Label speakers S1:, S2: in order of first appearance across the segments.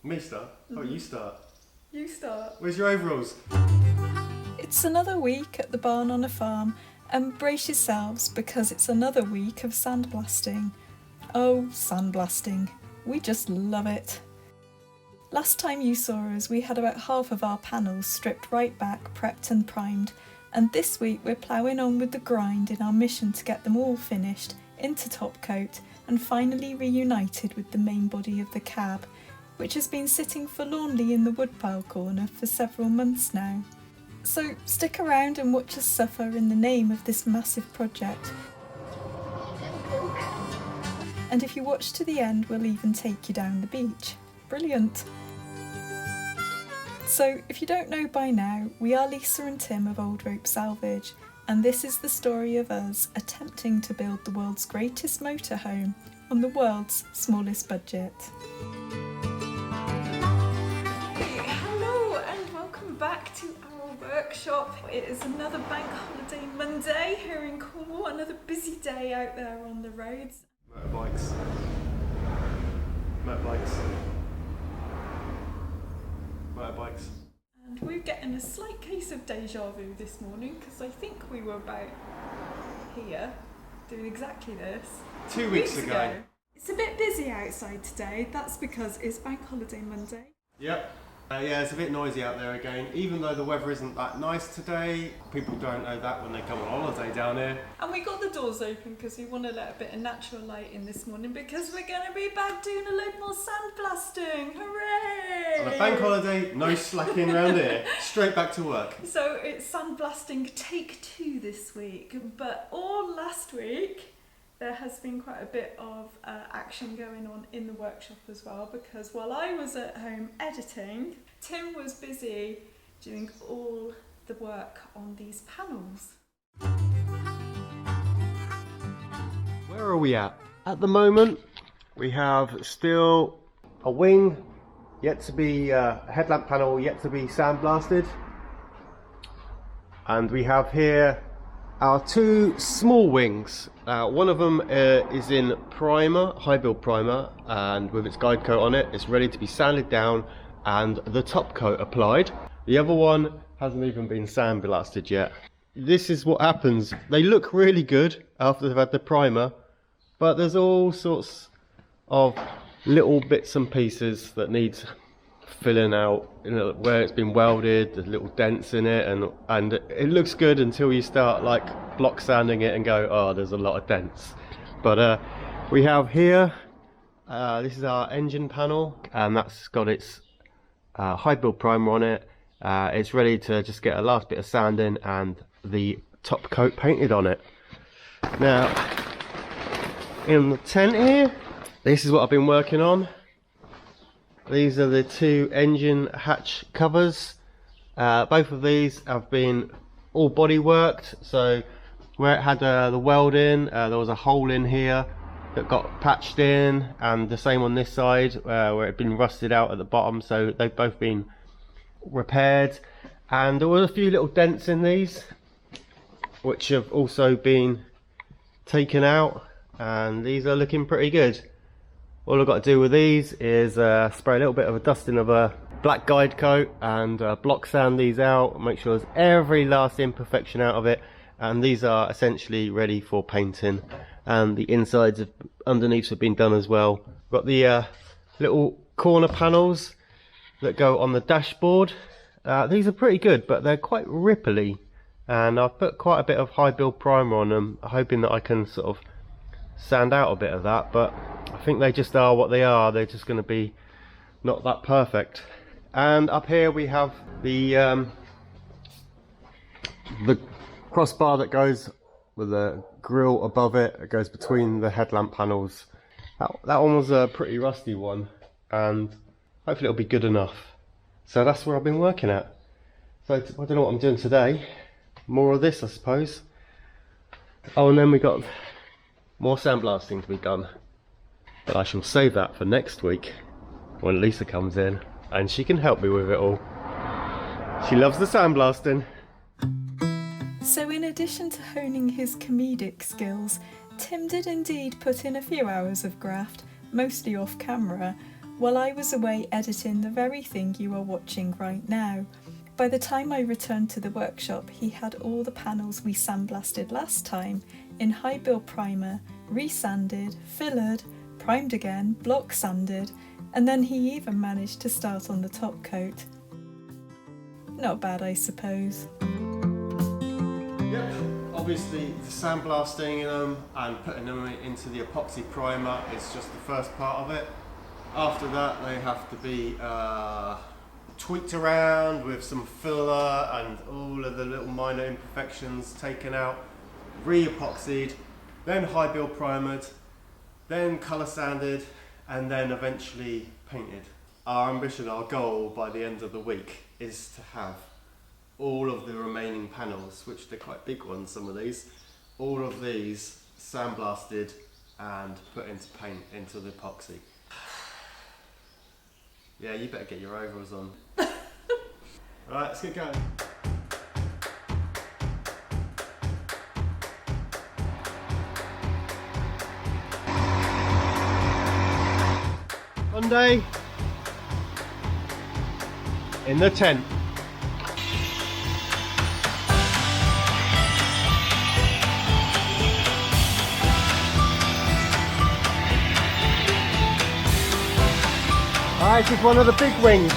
S1: Me start? Oh, you start.
S2: You start.
S1: Where's your overalls?
S2: It's another week at the barn on a farm, and brace yourselves because it's another week of sandblasting. Oh, sandblasting. We just love it. Last time you saw us, we had about half of our panels stripped right back, prepped and primed, and this week we're ploughing on with the grind in our mission to get them all finished, into top coat, and finally reunited with the main body of the cab, which has been sitting forlornly in the woodpile corner for several months now. So stick around and watch us suffer in the name of this massive project. And if you watch to the end, we'll even take you down the beach. Brilliant! So, if you don't know by now, we are Lisa and Tim of Old Rope Salvage, and this is the story of us attempting to build the world's greatest motorhome on the world's smallest budget. Hello and welcome back to our workshop. It is another bank holiday Monday here in Cornwall, another busy day out there on the roads.
S1: Motorbikes.
S2: And we're getting a slight case of deja vu this morning because I think we were about here doing exactly this
S1: 2 weeks ago.
S2: It's a bit busy outside today. That's because it's bank holiday Monday.
S1: Yep. Yeah, it's a bit noisy out there again. Even though the weather isn't that nice today, people don't know that when they come on holiday down here.
S2: And we got the doors open because we want to let a bit of natural light in this morning because we're going to be back doing a load more sandblasting. Hooray!
S1: On a bank holiday, no slacking around here. Straight back to work.
S2: So it's sandblasting take 2 this week, but all last week there has been quite a bit of action going on in the workshop as well, because while I was at home editing, Tim was busy doing all the work on these panels.
S1: Where are we at? At the moment, we have still a wing yet to be, a headlamp panel yet to be sandblasted. And we have here our 2 small wings. One of them is in primer, high build primer, and with its guide coat on it, it's ready to be sanded down and the top coat applied. The other one hasn't even been sandblasted yet. This is what happens. They look really good after they've had the primer, but there's all sorts of little bits and pieces that need filling out, you know, where it's been welded. There's little dents in it, and it looks good until you start like block sanding it and go, oh, there's a lot of dents. But we have here, this is our engine panel, and that's got its high build primer on it. It's ready to just get a last bit of sanding and the top coat painted on it. Now, in the tent here, this is what I've been working on. These are the 2 engine hatch covers. Both of these have been all body worked, so where it had the welding, there was a hole in here that got patched in, and the same on this side where it had been rusted out at the bottom, so they've both been repaired. And there were a few little dents in these which have also been taken out, and these are looking pretty good. All I've got to do with these is spray a little bit of a dusting of a black guide coat and block sand these out, make sure there's every last imperfection out of it, and these are essentially ready for painting, and the insides of underneath have been done as well. Got the little corner panels that go on the dashboard. These are pretty good, but they're quite ripply, and I've put quite a bit of high build primer on them, hoping that I can sort of sand out a bit of that, but I think they just are what they are. They're just going to be not that perfect. And up here we have the crossbar that goes with a grill above it. It goes between the headlamp panels. That one was a pretty rusty one, and hopefully it'll be good enough. So that's where I've been working at. So I don't know what I'm doing today. More of this, I suppose. Oh, and then we got more sandblasting to be done, but I shall save that for next week when Lisa comes in and she can help me with it all. She loves the sandblasting.
S2: So in addition to honing his comedic skills, Tim did indeed put in a few hours of graft, mostly off camera, while I was away editing the very thing you are watching right now. By the time I returned to the workshop, he had all the panels we sandblasted last time in high build primer, resanded, fillered, primed again, block sanded, and then he even managed to start on the top coat. Not bad, I suppose.
S1: Yep, obviously the sandblasting them and putting them into the epoxy primer is just the first part of it. After that they have to be tweaked around with some filler and all of the little minor imperfections taken out, re-epoxied, then high build primered, then colour sanded, and then eventually painted. Our ambition, our goal by the end of the week is to have all of the remaining panels, which they're quite big ones, some of these, all of these sandblasted and put into paint, into the epoxy. Yeah, you better get your overalls on. Alright, let's get going. Monday in the tent. Alright, this is one of the big wings.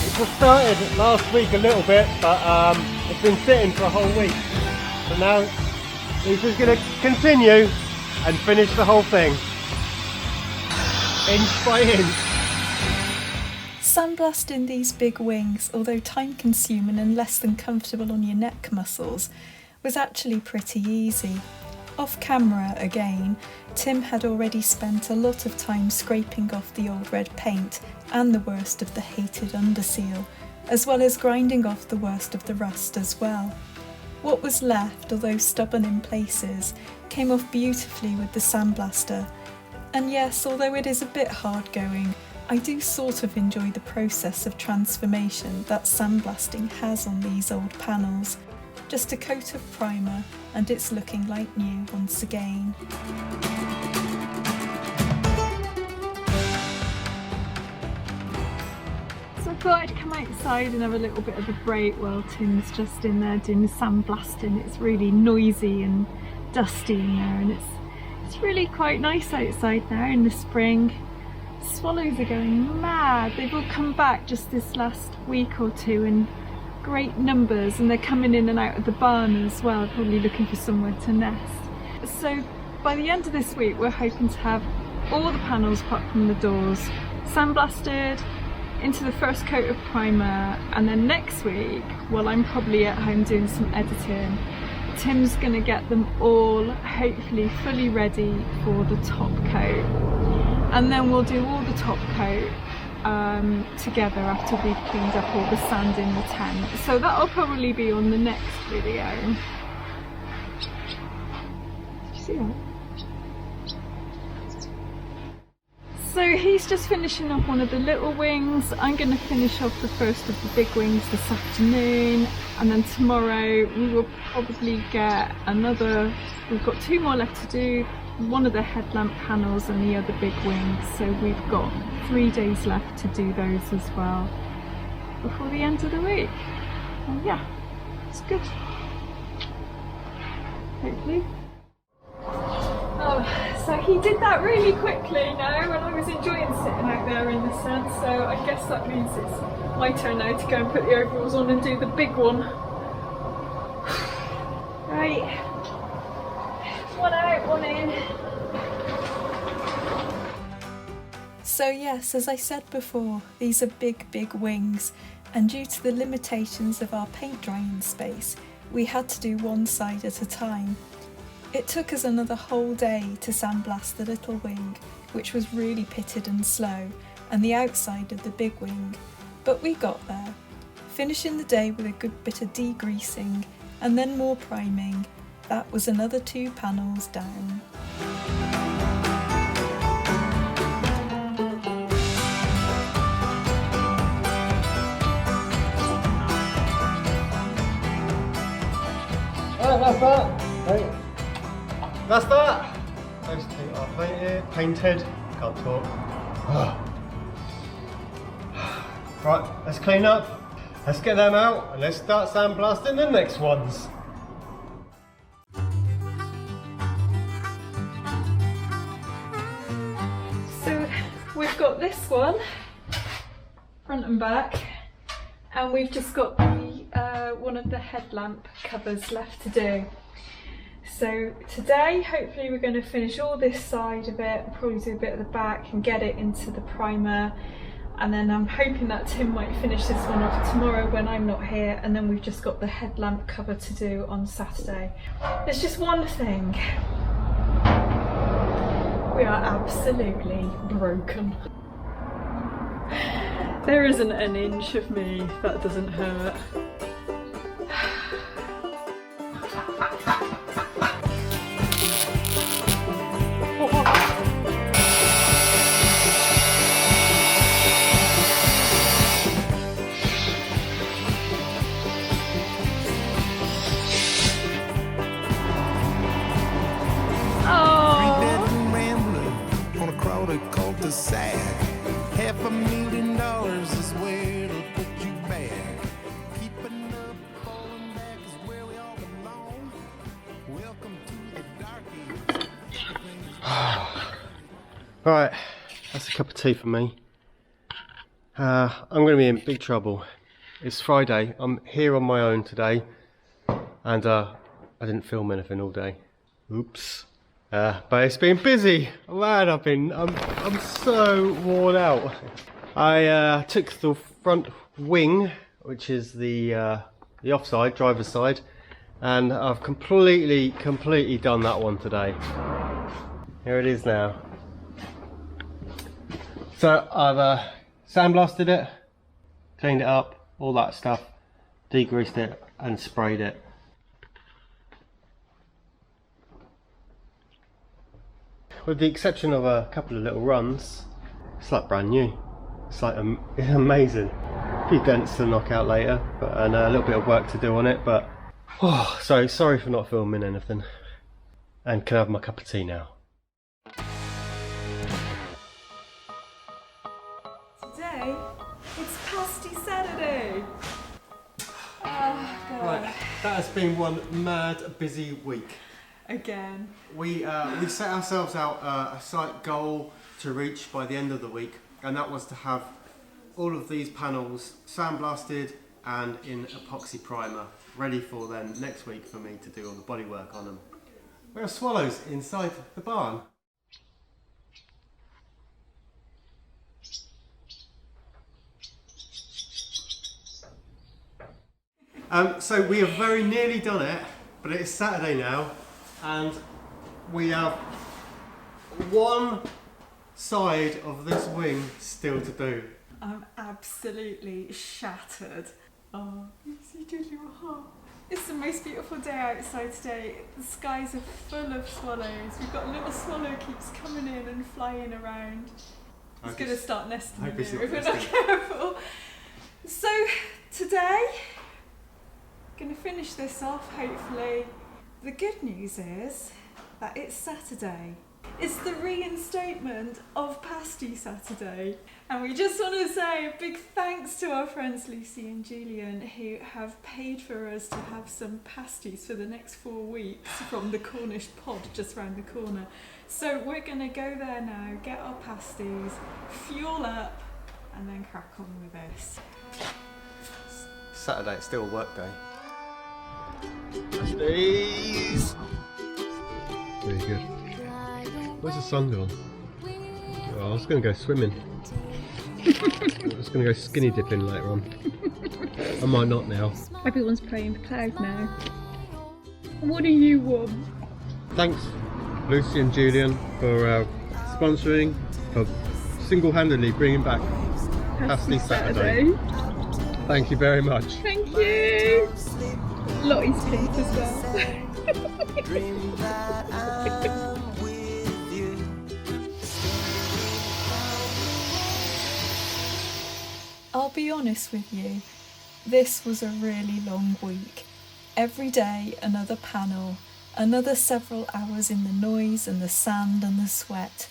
S1: It was started last week a little bit, but it's been sitting for a whole week. So now this is going to continue and finish the whole thing, inch by inch.
S2: Sandblasting these big wings, although time consuming and less than comfortable on your neck muscles, was actually pretty easy. Off camera again, Tim had already spent a lot of time scraping off the old red paint and the worst of the hated underseal, as well as grinding off the worst of the rust as well. What was left, although stubborn in places, came off beautifully with the sandblaster. And yes, although it is a bit hard going, I do sort of enjoy the process of transformation that sandblasting has on these old panels. Just a coat of primer and it's looking like new once again. So I thought I'd come outside and have a little bit of a break while Tim's just in there doing the sandblasting. It's really noisy and dusty in there, and it's really quite nice outside now in the spring. Swallows are going mad. They've all come back just this last week or two in great numbers, and they're coming in and out of the barn as well, probably looking for somewhere to nest. So by the end of this week we're hoping to have all the panels apart from the doors sandblasted, into the first coat of primer, and then next week, while I'm probably at home doing some editing, Tim's going to get them all hopefully fully ready for the top coat, and then we'll do all the top coat together after we've cleaned up all the sand in the tent. So that'll probably be on the next video. Did you see that? So he's just finishing off one of the little wings. I'm going to finish off the first of the big wings this afternoon, and then tomorrow we will probably get another. We've got 2 more left to do, one of the headlamp panels and the other big wings, so we've got 3 days left to do those as well before the end of the week. And yeah, it's good, hopefully. Oh, so he did that really quickly now, and I was enjoying sitting out there in the sun, so I guess that means it's my turn now to go and put the overalls on and do the big one. Right. One out, one in. So yes, as I said before, these are big wings, and due to the limitations of our paint drying space, we had to do one side at a time. It took us another whole day to sandblast the little wing, which was really pitted and slow, and the outside of the big wing, but we got there, finishing the day with a good bit of degreasing and then more priming. That was another 2 panels down.
S1: Alright, that's that. Right. That's that. Those 2 are painted. Can't talk. Right, let's clean up, let's get them out, and let's start sandblasting the next ones.
S2: So we've got this one, front and back, and we've just got the one of the headlamp covers left to do. So today, hopefully we're going to finish all this side of it, probably do a bit of the back and get it into the primer. And then I'm hoping that Tim might finish this one off tomorrow when I'm not here, and then we've just got the headlamp cover to do on Saturday. There's just one thing. We are absolutely broken. There isn't an inch of me that doesn't hurt.
S3: $500,000 is where to put you back. Keeping up, falling back is where we all belong. Welcome to the dark ages.
S1: Right, that's a cup of tea for me. I'm going to be in big trouble. It's Friday. I'm here on my own today, and I didn't film anything all day. Oops. But it's been busy. Man, I'm so worn out. I took the front wing, which is the offside, driver's side, and I've completely done that one today. Here it is now. So I've sandblasted it, cleaned it up, all that stuff, degreased it and sprayed it. With the exception of a couple of little runs, it's like brand new. It's like it's amazing. A few dents to knock out later, and a little bit of work to do on it. But so sorry for not filming anything. And can I have my cup of tea now?
S2: Today, it's Pasty Saturday. Oh God.
S1: Right, that has been one mad busy week.
S2: Again.
S1: We set ourselves out a slight goal to reach by the end of the week, and that was to have all of these panels sandblasted and in epoxy primer, ready for then next week for me to do all the bodywork on them. There are swallows inside the barn. So we have very nearly done it, but it is Saturday now, and we have one side of this wing still to do.
S2: I'm absolutely shattered. Oh, you did your heart. It's the most beautiful day outside today. The skies are full of swallows. We've got a little swallow keeps coming in and flying around. It's going to start nesting in here if we're not careful. So today, going to finish this off hopefully. The good news is that it's Saturday. It's the reinstatement of Pasty Saturday. And we just want to say a big thanks to our friends Lucy and Julian, who have paid for us to have some pasties for the next 4 weeks from the Cornish pod just round the corner. So we're going to go there now, get our pasties, fuel up, and then crack on with this.
S1: Saturday, it's still a work day. Pasties! Very good. Where's the sun gone? Oh, I was going to go swimming. I was going to go skinny dipping later on. I might not now.
S2: Everyone's praying for cloud now. What do you want?
S1: Thanks Lucy and Julian for sponsoring, for single-handedly bringing back Pasty Saturday. Thank you very much.
S2: Thank you! Lottie's pleased as well. I'll be honest with you, this was a really long week. Every day another panel, another several hours in the noise and the sand and the sweat.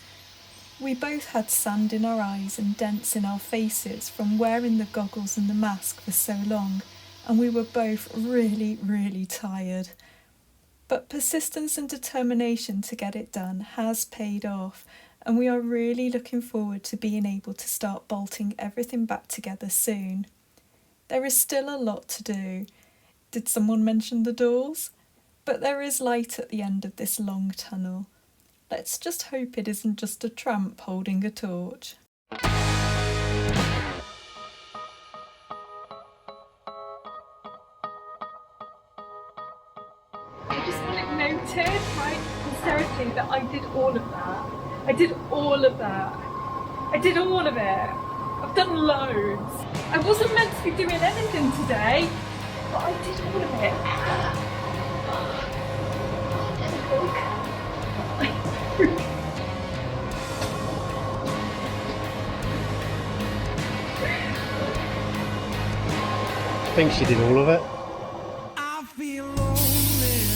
S2: We both had sand in our eyes and dents in our faces from wearing the goggles and the mask for so long, and we were both really, really tired. But persistence and determination to get it done has paid off, and we are really looking forward to being able to start bolting everything back together soon. There is still a lot to do. Did someone mention the doors? But there is light at the end of this long tunnel. Let's just hope it isn't just a tramp holding a torch.
S4: I just want it noted, right, hysterically, that I did all of that. I did all of that. I did all of it. I've done loads. I wasn't meant to be doing anything today, but I did all of it.
S1: I think she did all of it.
S3: I feel lonely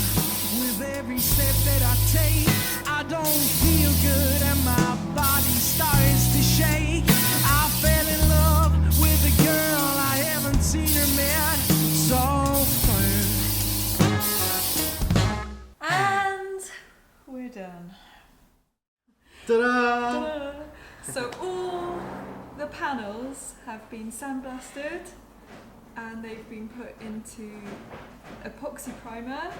S3: with every step that I take. I don't feel good and my body starts to shake. I fell in love with a girl I haven't seen her met so far.
S2: And we're done.
S1: Ta-da!
S2: So all the panels have been sandblasted and they've been put into epoxy primer.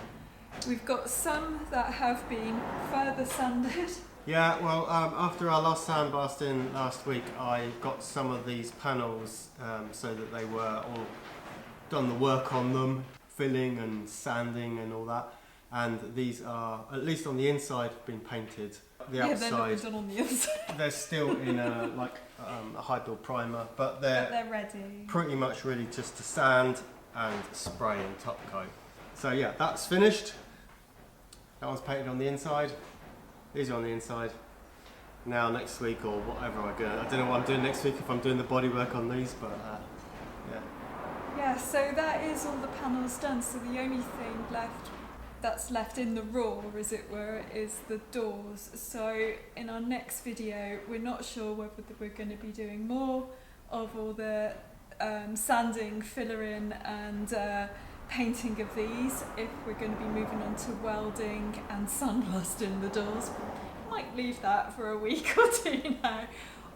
S2: We've got some that have been further sanded.
S1: Yeah, well, after our last sandblasting last week, I got some of these panels so that they were all done the work on them, filling and sanding and all that. And these are, at least on the inside, been painted. The
S2: Yeah, they're not
S1: outside,
S2: done on the inside.
S1: they're still in a high build primer, but they're
S2: ready.
S1: pretty much really just to sand and spray and top coat. So yeah, that's finished. That one's painted on the inside. These are on the inside. Now next week or whatever I don't know what I'm doing next week, if I'm doing the bodywork on these, but yeah.
S2: Yeah, so that is all the panels done. So the only thing that's left in the raw, as it were, is the doors. So in our next video, we're not sure whether we're going to be doing more of all the sanding, fillering and painting of these, if we're going to be moving on to welding and sandblasting the doors. Might leave that for a week or two now.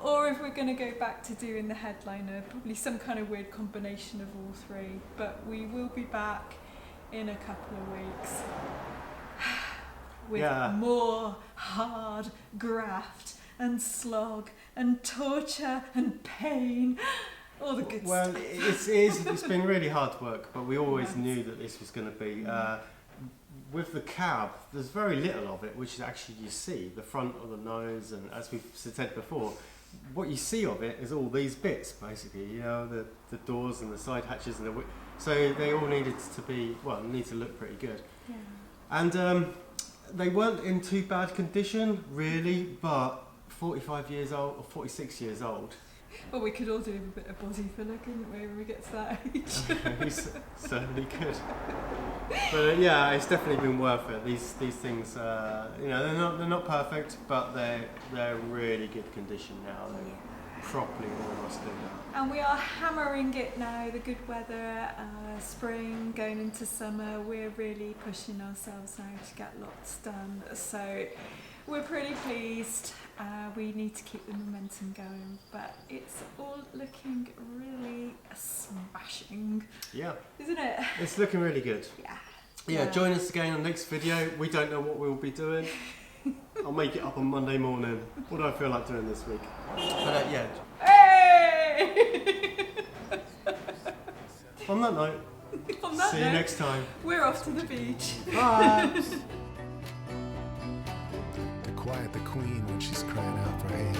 S2: Or if we're going to go back to doing the headliner, probably some kind of weird combination of all three. But we will be back in a couple of weeks with more hard graft and slog and torture and pain, all the good
S1: Well,
S2: stuff.
S1: it's been really hard work, but we always knew that this was going to be. With the cab, there's very little of it, which is actually you see the front of the nose, and as we've said before, what you see of it is all these bits basically. You know, the doors and the side hatches and the so they all needed to be need to look pretty good.
S2: Yeah.
S1: And they weren't in too bad condition really, but 45 years old or 46 years old.
S2: Well, we could all do a bit of body filler, couldn't we, when we get to that age?
S1: We certainly could. But yeah, it's definitely been worth it. These things, they're not perfect, but they're really good condition now. They're properly all rusted now.
S2: And we are hammering it now, the good weather, spring, going into summer. We're really pushing ourselves now to get lots done. So we're pretty pleased. We need to keep the momentum going, but it's all looking really smashing.
S1: Yeah.
S2: Isn't it?
S1: It's looking really good. Yeah, join us again on the next video. We don't know what we'll be doing. I'll make it up on Monday morning. What do I feel like doing this week? But yeah.
S2: Hey!
S1: On that note, see you next time.
S2: We're off to the beach.
S1: Bye.
S3: To quiet the queen when she's crying out for help.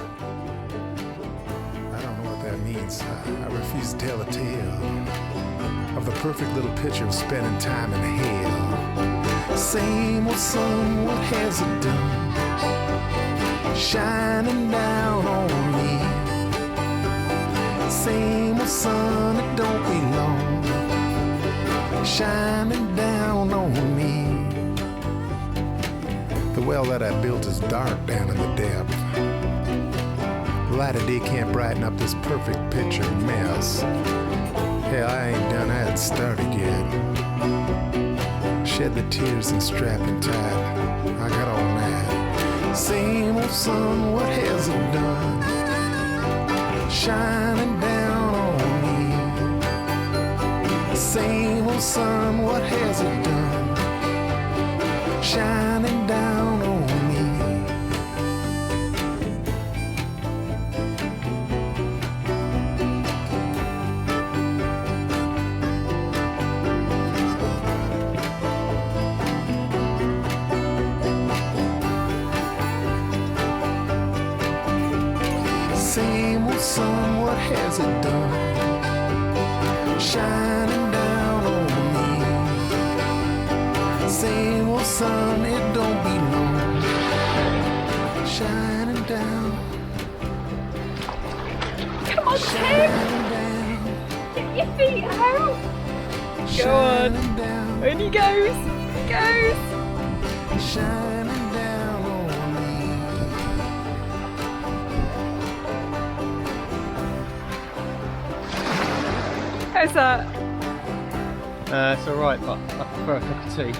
S3: I don't know what that means. I refuse to tell a tale of the perfect little picture of spending time in hell. Same old sun, what has it done? Shining down on me. Same old sun, it don't belong. Shining down on me. The well that I built is dark down in the depth. Light of day can't brighten up this perfect picture mess. Hell, I ain't done had started yet. Shed the tears and strap it tight. I got all that. Same old sun, what has it done? Shining down on me. Same old sun, what has it done? Shining down on me. Same old sun, what has it done? Shining down on me. Same old sun, it don't be long. Shining down,
S4: Come on, Tim!
S3: shining down,
S4: Get your feet out!
S3: shining down,
S4: And he goes! He goes!
S3: shining down on me.
S4: How's that?
S1: It's alright, but I prefer a cup of tea.